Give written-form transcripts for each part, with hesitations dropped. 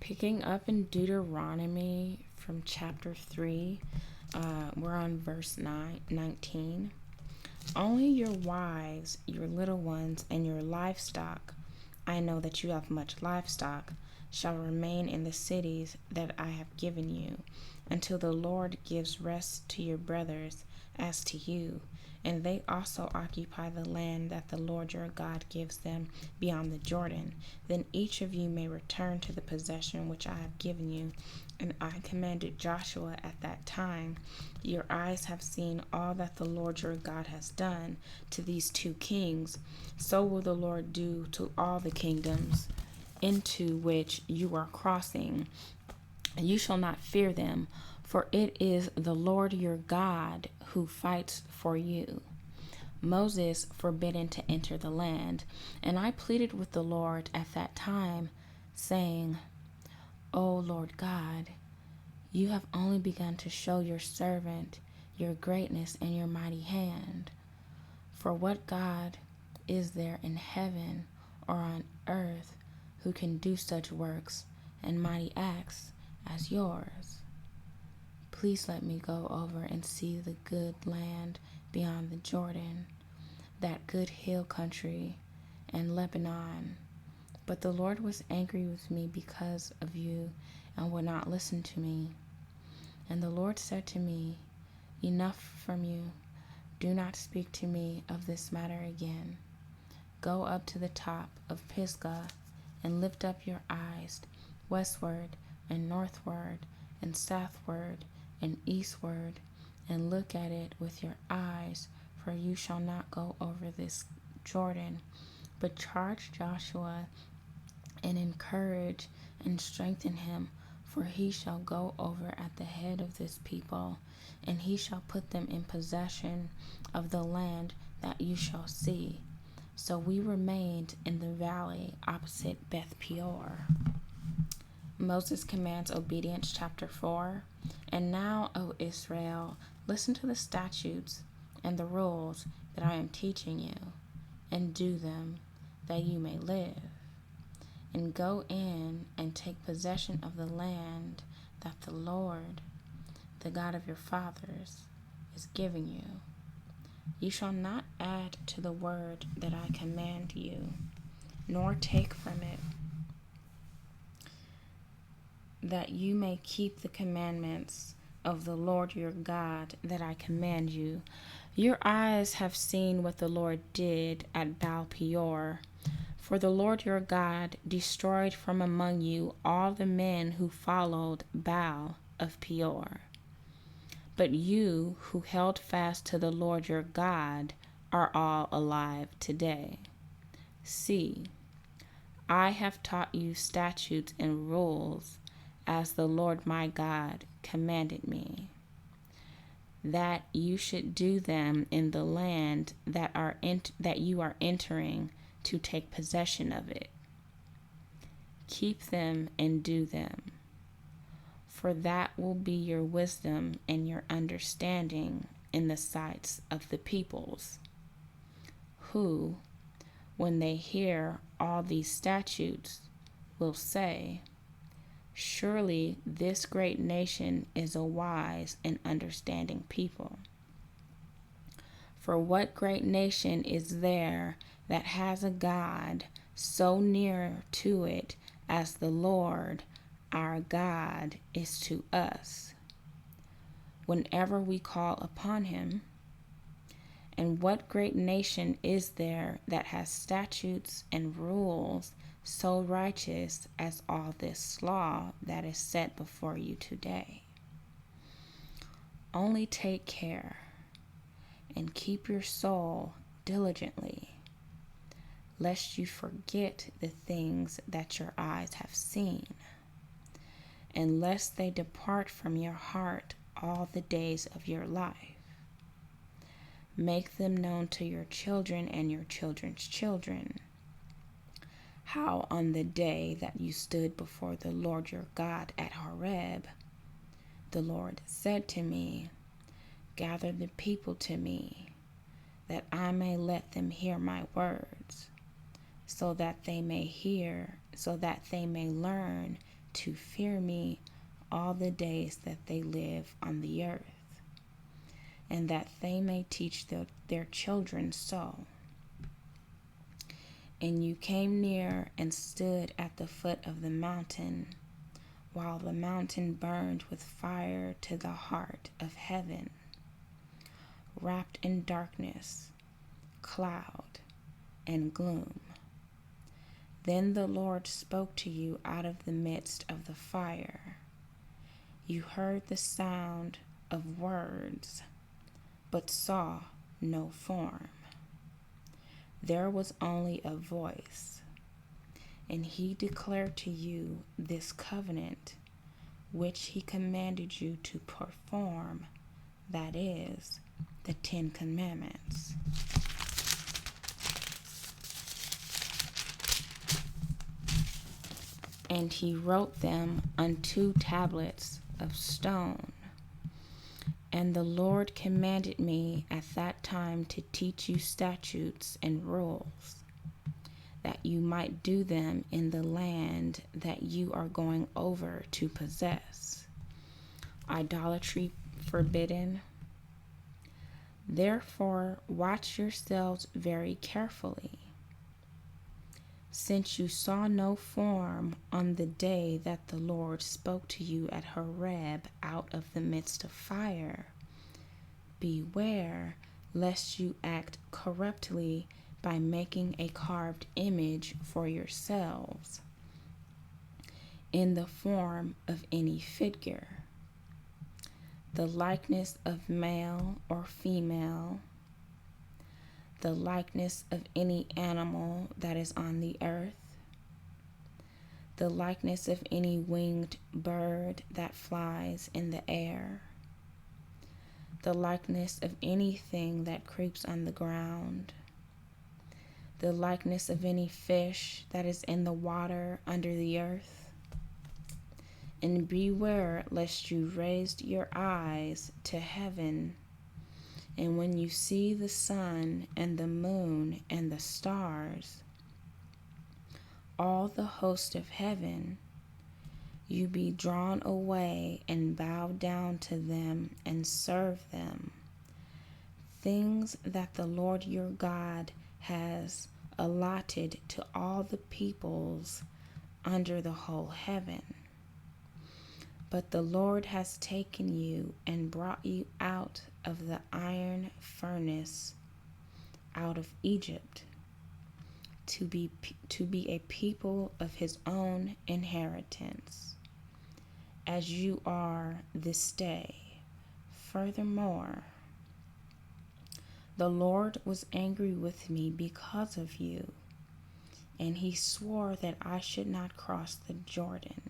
Picking up in Deuteronomy from chapter 3, we're on verse 19. Only your wives, your little ones, and your livestock, I know that you have much livestock, shall remain in the cities that I have given you, until the Lord gives rest to your brothers as to you, and they also occupy the land that the Lord your God gives them beyond the Jordan. Then each of you may return to the possession which I have given you. And I commanded Joshua at that time, your eyes have seen all that the Lord your God has done to these two kings. So will the Lord do to all the kingdoms into which you are crossing. You shall not fear them, for it is the Lord your God who fights for you. Moses forbidden to enter the land, and I pleaded with the Lord at that time, saying, O Lord God, you have only begun to show your servant your greatness and your mighty hand. For what God is there in heaven or on earth who can do such works and mighty acts as yours? Please let me go over and see the good land beyond the Jordan, that good hill country and Lebanon. But the Lord was angry with me because of you and would not listen to me. And the Lord said to me, Enough from you. Do not speak to me of this matter again. Go up to the top of Pisgah and lift up your eyes westward and northward and southward and eastward, and look at it with your eyes, for you shall not go over this Jordan. But charge Joshua and encourage and strengthen him, for he shall go over at the head of this people, and he shall put them in possession of the land that you shall see. So we remained in the valley opposite Beth Peor. Moses commands obedience, chapter 4. And now, O Israel, listen to the statutes and the rules that I am teaching you, and do them, that you may live. And go in and take possession of the land that the Lord, the God of your fathers, is giving you. You shall not add to the word that I command you, nor take from it, that you may keep the commandments of the Lord your God that I command you. Your eyes have seen what the Lord did at Baal Peor. For the Lord your God destroyed from among you all the men who followed Baal of Peor. But you who held fast to the Lord your God are all alive today. See, I have taught you statutes and rules as the Lord my God commanded me, that you should do them in the land that you are entering to take possession of it. Keep them and do them, for that will be your wisdom and your understanding in the sights of the peoples, who, when they hear all these statutes, will say, Surely this great nation is a wise and understanding people. For what great nation is there that has a God so near to it as the Lord our God is to us, whenever we call upon him? And what great nation is there that has statutes and rules so righteous as all this law that is set before you today? Only take care and keep your soul diligently, lest you forget the things that your eyes have seen, and lest they depart from your heart all the days of your life. Make them known to your children and your children's children, how on the day that you stood before the Lord your God at Horeb, the Lord said to me, Gather the people to me, that I may let them hear my words, so that they may learn to fear me all the days that they live on the earth, and that they may teach their children so. And you came near and stood at the foot of the mountain, while the mountain burned with fire to the heart of heaven, wrapped in darkness, cloud, and gloom. Then the Lord spoke to you out of the midst of the fire. You heard the sound of words, but saw no form. There was only a voice, and he declared to you this covenant, which he commanded you to perform, that is, the 10 Commandments. And he wrote them on 2 tablets of stone. And the Lord commanded me at that time to teach you statutes and rules, that you might do them in the land that you are going over to possess. Idolatry forbidden. Therefore, watch yourselves very carefully, since you saw no form on the day that the Lord spoke to you at Horeb out of the midst of fire. Beware lest you act corruptly by making a carved image for yourselves in the form of any figure, the likeness of male or female, the likeness of any animal that is on the earth, the likeness of any winged bird that flies in the air, the likeness of anything that creeps on the ground, the likeness of any fish that is in the water under the earth. And beware lest you raise your eyes to heaven, and when you see the sun and the moon and the stars, all the host of heaven, you be drawn away and bow down to them and serve them, things that the Lord your God has allotted to all the peoples under the whole heaven. But the Lord has taken you and brought you out of the iron furnace, out of Egypt, to be a people of his own inheritance, as you are this day. Furthermore, the Lord was angry with me because of you, and he swore that I should not cross the Jordan,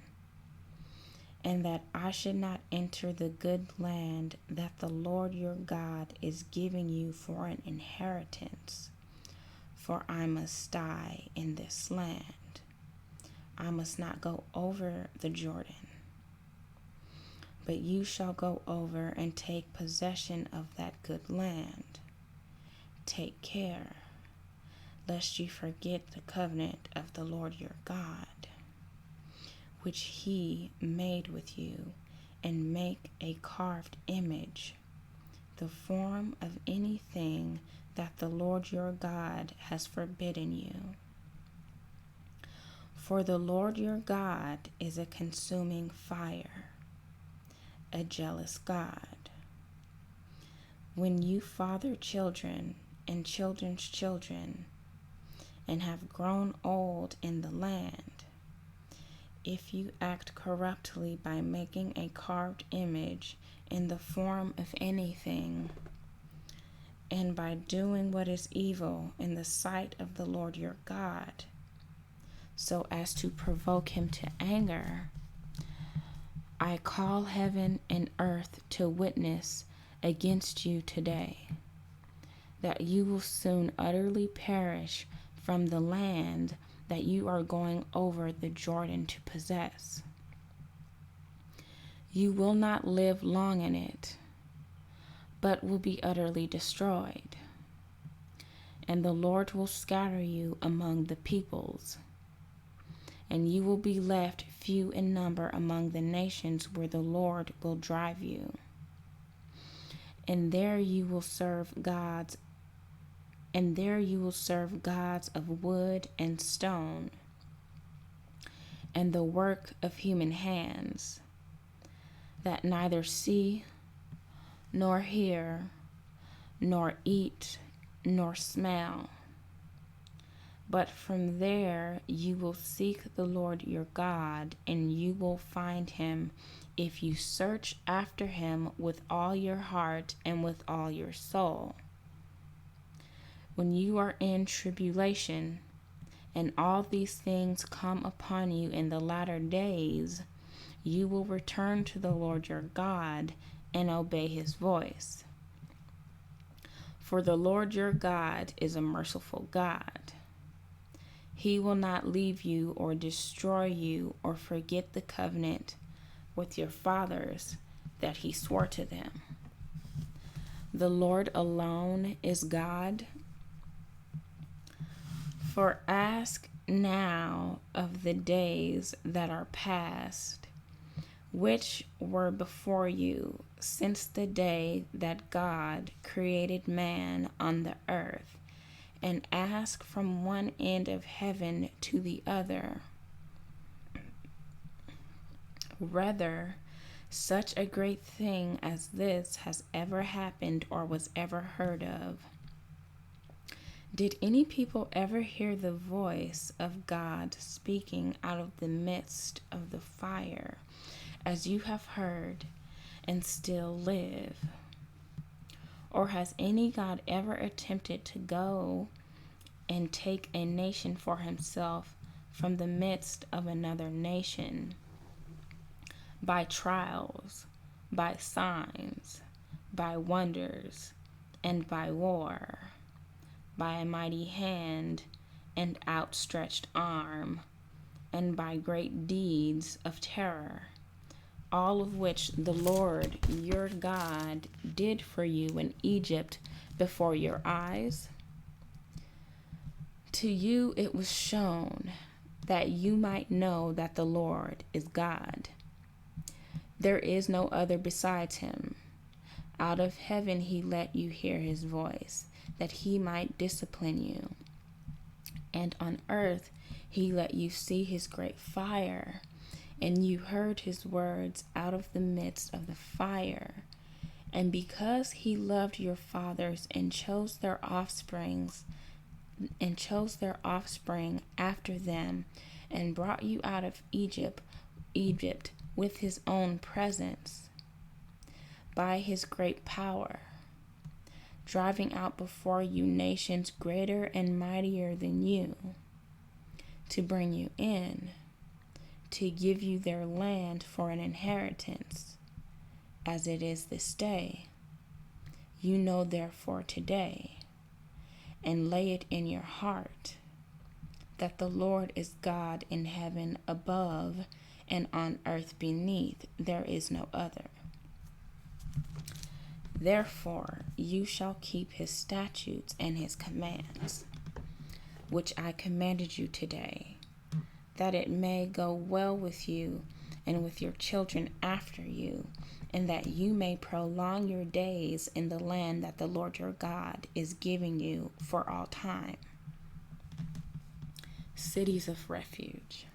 and that I should not enter the good land that the Lord your God is giving you for an inheritance. For I must die in this land. I must not go over the Jordan. But you shall go over and take possession of that good land. Take care, lest you forget the covenant of the Lord your God, which he made with you, and make a carved image, the form of anything that the Lord your God has forbidden you. For the Lord your God is a consuming fire, a jealous God. When you father children and children's children, and have grown old in the land, if you act corruptly by making a carved image in the form of anything, and by doing what is evil in the sight of the Lord your God, so as to provoke him to anger, I call heaven and earth to witness against you today, that you will soon utterly perish from the land that you are going over the Jordan to possess. You will not live long in it, but will be utterly destroyed. And the Lord will scatter you among the peoples, and you will be left few in number among the nations where the Lord will drive you. And there you will serve gods of wood and stone, and the work of human hands, that neither see, nor hear, nor eat, nor smell. But from there you will seek the Lord your God, and you will find him if you search after him with all your heart and with all your soul. When you are in tribulation, and all these things come upon you in the latter days, you will return to the Lord your God and obey his voice. For the Lord your God is a merciful God. He will not leave you or destroy you or forget the covenant with your fathers that he swore to them. The Lord alone is God. For ask now of the days that are past, which were before you, since the day that God created man on the earth, and ask from one end of heaven to the other, whether such a great thing as this has ever happened or was ever heard of. Did any people ever hear the voice of God speaking out of the midst of the fire, as you have heard, and still live? Or has any God ever attempted to go and take a nation for himself from the midst of another nation, by trials, by signs, by wonders, and by war, by a mighty hand and outstretched arm, and by great deeds of terror, all of which the Lord your God did for you in Egypt before your eyes? To you it was shown that you might know that the Lord is God. There is no other besides him. Out of heaven he let you hear his voice, that he might discipline you. And on earth he let you see his great fire, and you heard his words out of the midst of the fire. And because he loved your fathers and chose their offspring after them, and brought you out of Egypt with his own presence, by his great power, driving out before you nations greater and mightier than you, to bring you in, to give you their land for an inheritance, as it is this day. You know therefore today, and lay it in your heart, that the Lord is God in heaven above, and on earth beneath there is no other. Therefore you shall keep his statutes and his commands, which I commanded you today, that it may go well with you and with your children after you, and that you may prolong your days in the land that the Lord your God is giving you for all time. Cities of refuge.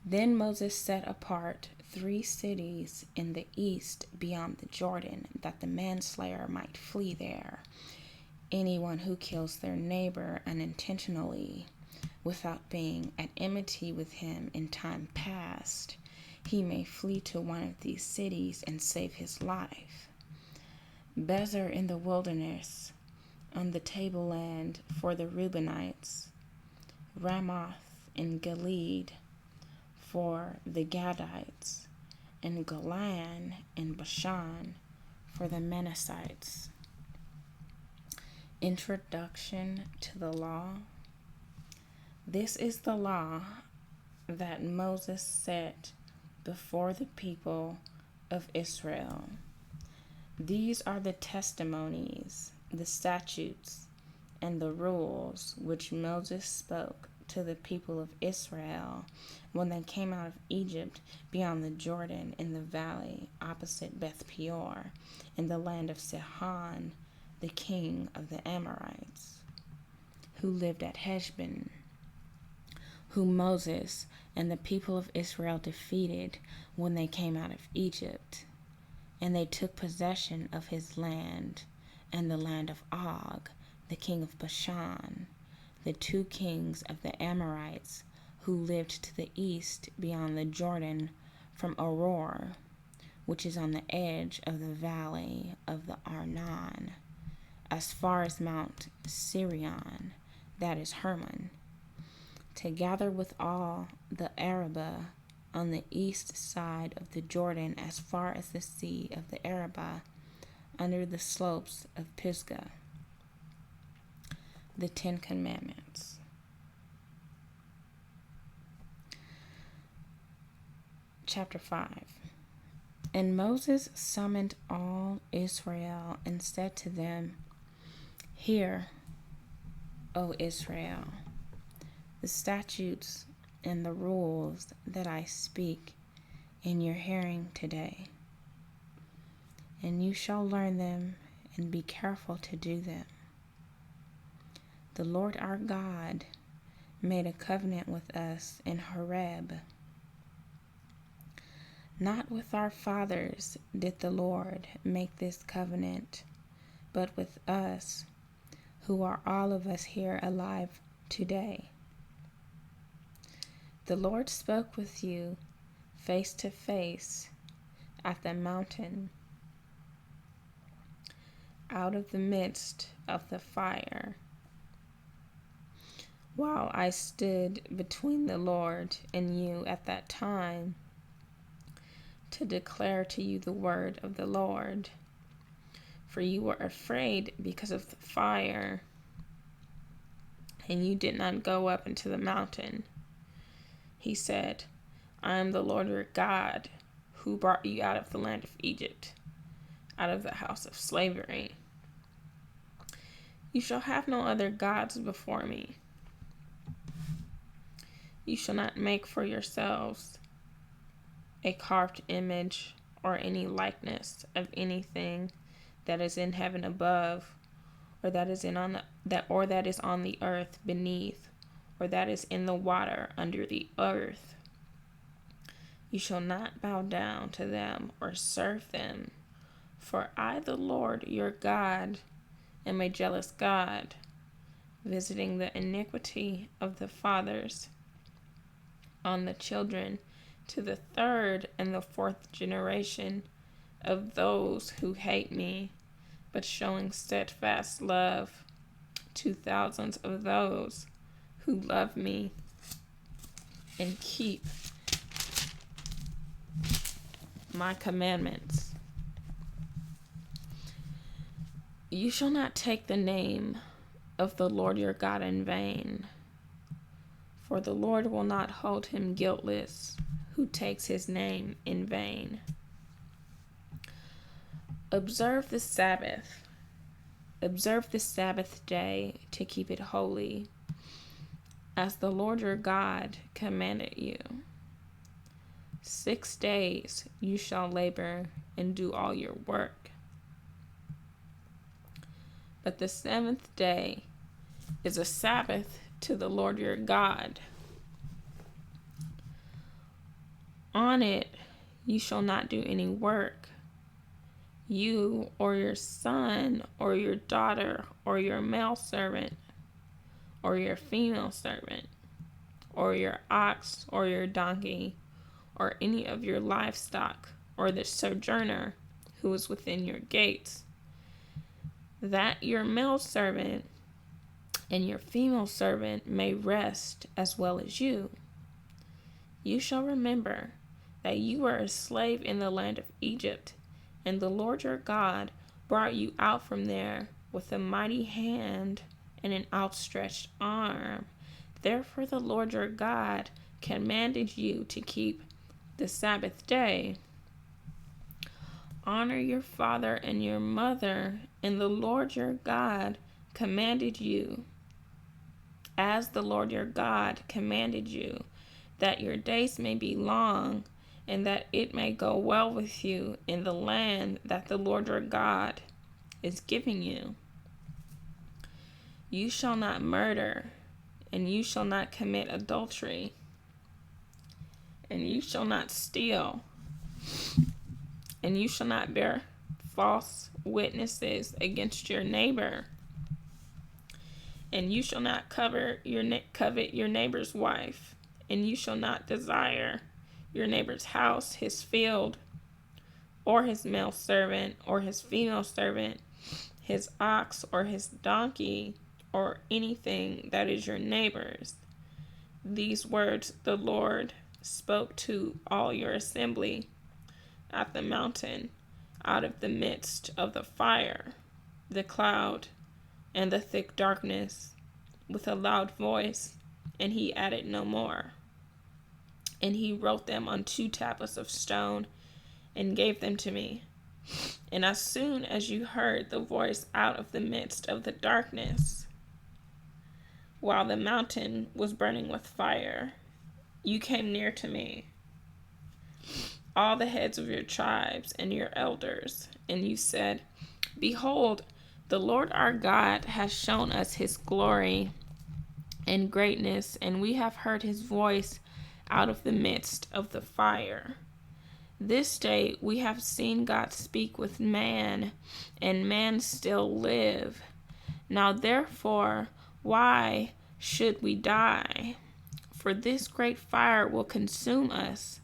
Then Moses set apart 3 cities in the east beyond the Jordan, that the manslayer might flee there. Anyone who kills their neighbor unintentionally, without being at enmity with him in time past, he may flee to one of these cities and save his life. Bezer in the wilderness, on the tableland for the Reubenites, Ramoth in Gilead for the Gadites, and Golan in Bashan for the Manassites. Introduction to the law. This is the law that Moses set before the people of Israel. These are the testimonies, the statutes, and the rules which Moses spoke to the people of Israel when they came out of Egypt beyond the Jordan in the valley opposite Beth Peor, in the land of Sihon, the king of the Amorites, who lived at Heshbon, whom Moses and the people of Israel defeated when they came out of Egypt. And they took possession of his land and the land of Og, the king of Bashan, the two kings of the Amorites, who lived to the east beyond the Jordan from Aroer, which is on the edge of the valley of the Arnon, as far as Mount Sirion, that is Hermon, together with all the Arabah on the east side of the Jordan as far as the sea of the Arabah, under the slopes of Pisgah. The Ten Commandments. Chapter 5. And Moses summoned all Israel and said to them, Hear, O Israel, the statutes and the rules that I speak in your hearing today. And you shall learn them and be careful to do them. The Lord our God made a covenant with us in Horeb. Not with our fathers did the Lord make this covenant, but with us, who are all of us here alive today. The Lord spoke with you face to face at the mountain, out of the midst of the fire, while I stood between the Lord and you at that time to declare to you the word of the Lord. For you were afraid because of the fire, and you did not go up into the mountain. He said, I am the Lord your God, who brought you out of the land of Egypt, out of the house of slavery. You shall have no other gods before me. You shall not make for yourselves a carved image or any likeness of anything that is in heaven above, or that is on the earth beneath, or that is in the water under the earth. You shall not bow down to them or serve them, for I, the Lord your God, am a jealous God, visiting the iniquity of the fathers on the children to the third and the fourth generation of those who hate me, but showing steadfast love to thousands of those who love me and keep my commandments. You shall not take the name of the Lord your God in vain, for the Lord will not hold him guiltless who takes his name in vain. Observe the Sabbath. Observe the Sabbath day to keep it holy, as the Lord your God commanded you. 6 days you shall labor and do all your work. But the 7th day is a Sabbath to the Lord your God. On it you shall not do any work, you or your son or your daughter or your male servant or your female servant or your ox or your donkey or any of your livestock or the sojourner who is within your gates, that your male servant and your female servant may rest as well as you. You shall remember that you were a slave in the land of Egypt, and the Lord your God brought you out from there with a mighty hand and an outstretched arm. Therefore the Lord your God commanded you to keep the Sabbath day. Honor your father and your mother, and the Lord your God commanded you, as the Lord your God commanded you, that your days may be long, and that it may go well with you in the land that the Lord your God is giving you. You shall not murder, and you shall not commit adultery, and you shall not steal, and you shall not bear false witnesses against your neighbor, and you shall not covet your neighbor's wife, and you shall not desire your neighbor's house, his field, or his male servant, or his female servant, his ox, or his donkey, or anything that is your neighbor's. These words the Lord spoke to all your assembly at the mountain, out of the midst of the fire, the cloud, and the thick darkness, with a loud voice, and he added no more. And he wrote them on 2 tablets of stone, and gave them to me. And as soon as you heard the voice out of the midst of the darkness, while the mountain was burning with fire, you came near to me, all the heads of your tribes and your elders, and you said, Behold, the Lord our God has shown us his glory and greatness, and we have heard his voice out of the midst of the fire. This day we have seen God speak with man, and man still live. Now therefore, why should we die? For this great fire will consume us.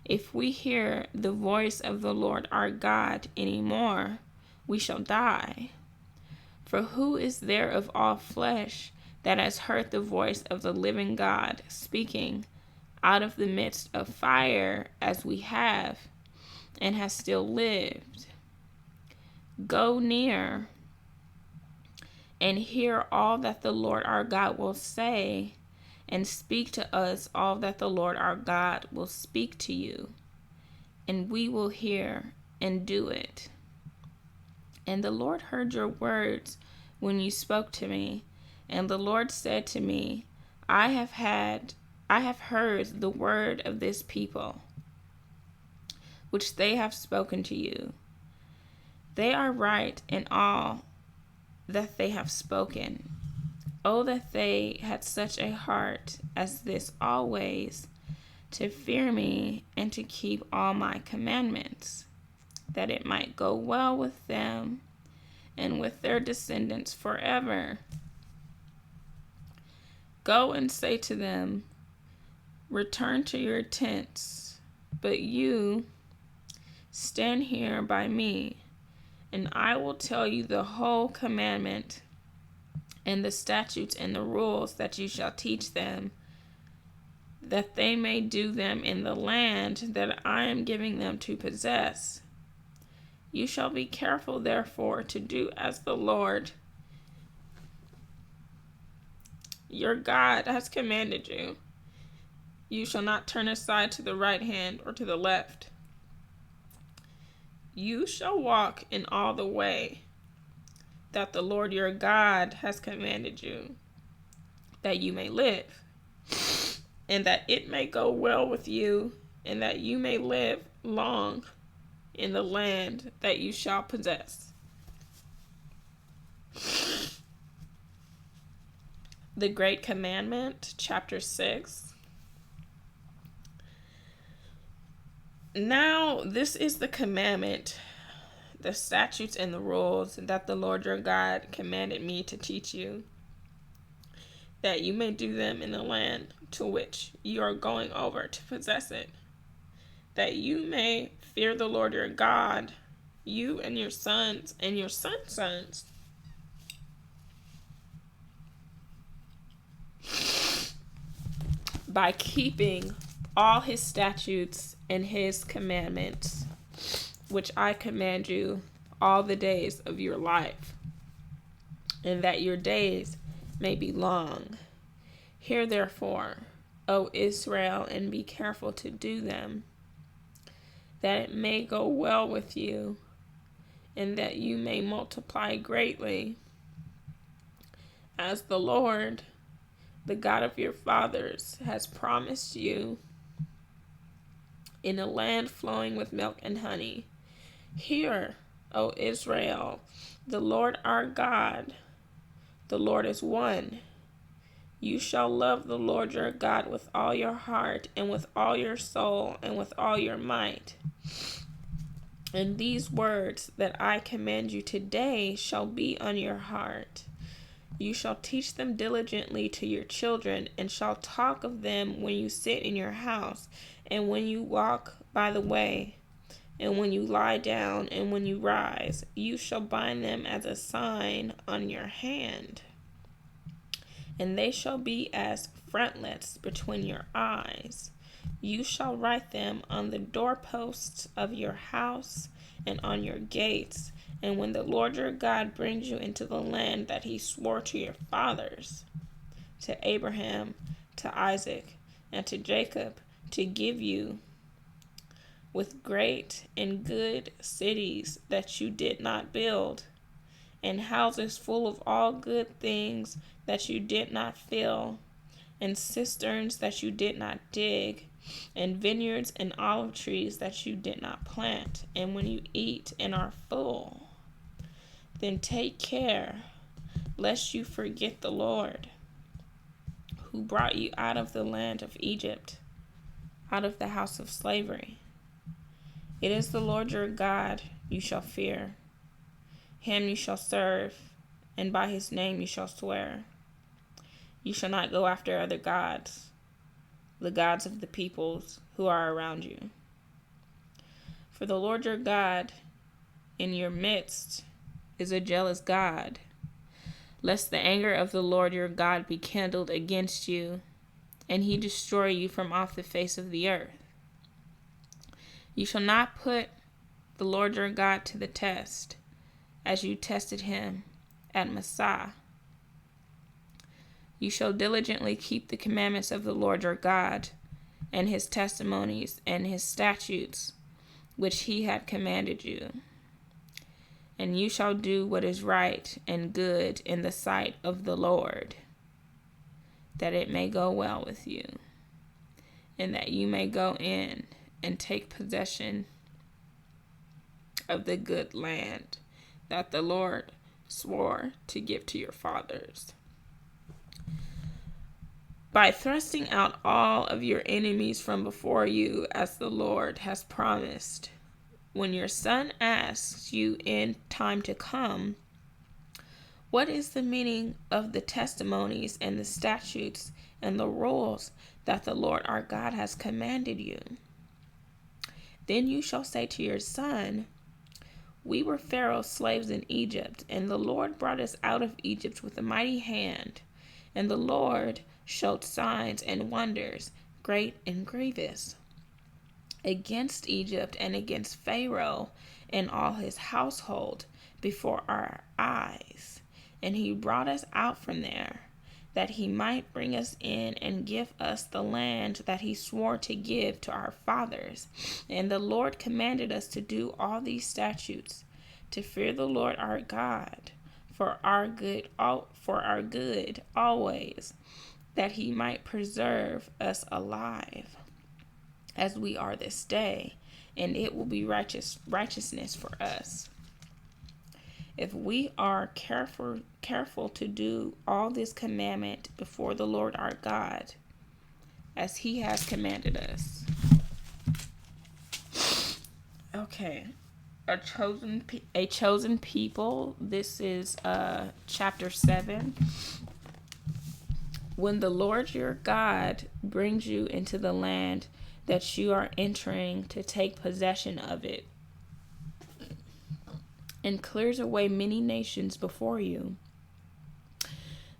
If we hear the voice of the Lord our God any more, we shall die. For who is there of all flesh that has heard the voice of the living God speaking out of the midst of fire as we have, and has still lived? Go near and hear all that the Lord our God will say, and speak to us all that the Lord our God will speak to you, and we will hear and do it. And the Lord heard your words when you spoke to me, and the Lord said to me, I have heard the word of this people, which they have spoken to you. They are right in all that they have spoken. Oh, that they had such a heart as this always, to fear me and to keep all my commandments, that it might go well with them and with their descendants forever. Go and say to them, Return to your tents, but you stand here by me, and I will tell you the whole commandment and the statutes and the rules that you shall teach them, that they may do them in the land that I am giving them to possess. You shall be careful, therefore, to do as the Lord your God has commanded you. You shall not turn aside to the right hand or to the left. You shall walk in all the way that the Lord your God has commanded you, that you may live, and that it may go well with you, and that you may live long in the land that you shall possess. The Great Commandment, chapter 6. Now this is the commandment, the statutes and the rules that the Lord your God commanded me to teach you, that you may do them in the land to which you are going over to possess it, that you may fear the Lord your God, you and your sons and your sons' sons, by keeping all his statutes and his commandments, which I command you all the days of your life, and that your days may be long. Hear therefore, O Israel, and be careful to do them, that it may go well with you, and that you may multiply greatly, as the Lord, the God of your fathers, has promised you in a land flowing with milk and honey. Hear, O Israel, the Lord our God, the Lord is one. You shall love the Lord your God with all your heart and with all your soul and with all your might. And these words that I command you today shall be on your heart. You shall teach them diligently to your children, and shall talk of them when you sit in your house, and when you walk by the way, and when you lie down, and when you rise. You shall bind them as a sign on your hand, and they shall be as frontlets between your eyes. You shall write them on the doorposts of your house and on your gates. And when the Lord your God brings you into the land that he swore to your fathers, to Abraham, to Isaac, and to Jacob, to give you, with great and good cities that you did not build, and houses full of all good things that you did not fill, and cisterns that you did not dig, and vineyards and olive trees that you did not plant. And when you eat and are full, then take care lest you forget the Lord, who brought you out of the land of Egypt, out of the house of slavery. It is the Lord your God you shall fear. Him you shall serve, and by his name you shall swear. You shall not go after other gods, the gods of the peoples who are around you. For the Lord your God in your midst is a jealous God, lest the anger of the Lord your God be kindled against you, and he destroy you from off the face of the earth. You shall not put the Lord your God to the test, as you tested him at Massah. You shall diligently keep the commandments of the Lord your God, and his testimonies and his statutes, which he had commanded you. And you shall do what is right and good in the sight of the Lord, that it may go well with you, and that you may go in and take possession of the good land that the Lord swore to give to your fathers. By thrusting out all of your enemies from before you, as the Lord has promised. When your son asks you in time to come, what is the meaning of the testimonies and the statutes and the rules that the Lord our God has commanded you? Then you shall say to your son, we were Pharaoh's slaves in Egypt, and the Lord brought us out of Egypt with a mighty hand, and the Lord showed signs and wonders, great and grievous, against Egypt and against Pharaoh and all his household before our eyes. And he brought us out from there, that he might bring us in and give us the land that he swore to give to our fathers. And the Lord commanded us to do all these statutes, to fear the Lord our God, for our good always, that he might preserve us alive, as we are this day, and it will be righteousness for us, if we are careful to do all this commandment before the Lord our God, as he has commanded us. Okay, a chosen people. This is chapter 7. When the Lord your God brings you into the land that you are entering to take possession of it, and clears away many nations before you,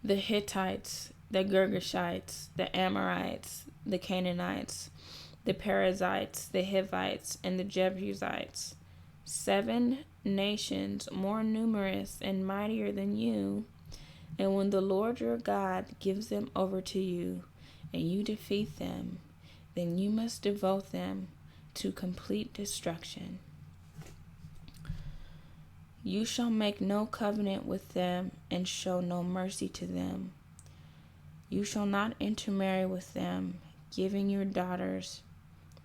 the Hittites, the Girgashites, the Amorites, the Canaanites, the Perizzites, the Hivites, and the Jebusites, 7 nations more numerous and mightier than you. And when the Lord your God gives them over to you, and you defeat them, then you must devote them to complete destruction. You shall make no covenant with them and show no mercy to them. You shall not intermarry with them, giving your daughters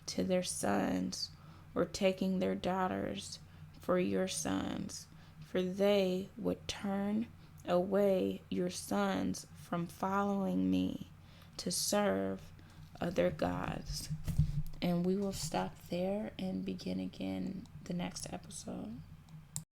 to their sons, or taking their daughters for your sons, for they would turn away your sons from following me to serve other gods. And we will stop there and begin again the next episode.